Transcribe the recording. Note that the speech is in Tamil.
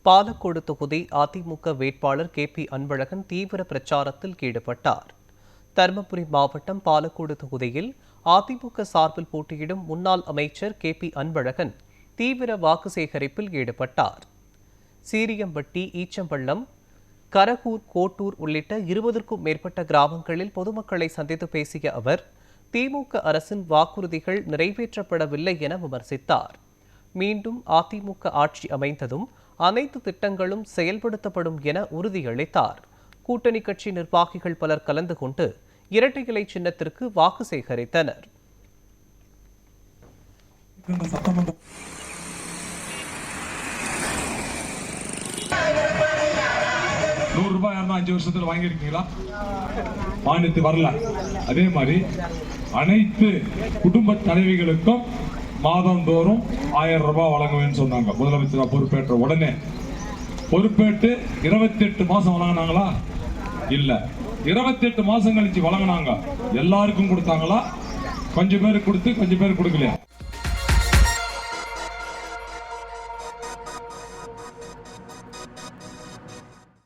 பாலக்கோடு தொகுதி அதிமுக வேட்பாளர் KP அன்பழகன் தீவிர பிரச்சாரத்தில் ஈடுபட்டார். தருமபுரி மாவட்டம் பாலக்கோடு தொகுதியில் அதிமுக சார்பில் போட்டியிடும் முன்னாள் அமைச்சர் KP அன்பழகன் தீவிர வாக்கு சேகரிப்பில் ஈடுபட்டார். சீரியம்பட்டி, ஈச்சம்பள்ளம், கரகூர், கோட்டூர் உள்ளிட்ட 20க்கும் மேற்பட்ட கிராமங்களில் பொதுமக்களை சந்தித்து பேசிய அவர், திமுக அரசின் வாக்குறுதிகள் நிறைவேற்றப்படவில்லை என விமர்சித்தார். மீண்டும் அதிமுக ஆட்சி அமைந்ததும் அனைத்து திட்டங்களும் செயல்படுத்தப்படும் என உறுதியளித்தார். கூட்டணி கட்சி நிர்வாகிகள் பலர் கலந்து கொண்டு இரட்டை இலை சின்னத்திற்கு வாக்கு சேகரித்தனர். ₹100 5 வருஷத்துல வாங்கிருக்கீங்களா? மானியத்து வரல. அதே மாதிரி அனைத்து குடும்ப தலைவிகளுக்கும் மாதந்தோறும் ₹1000 வழங்குவேன்னு சொன்னாங்க. முதலமைச்சர் பொறுப்பேற்ற உடனே பொறுப்பேற்று 28 மாசம் வழங்கினாங்களா? இல்ல, 28 மாசம் கழிச்சு வழங்கினாங்க. எல்லாருக்கும் கொடுத்தாங்களா? கொஞ்சம் பேருக்கு கொடுத்து கொஞ்சம் பேருக்கு கொடுக்கலையா?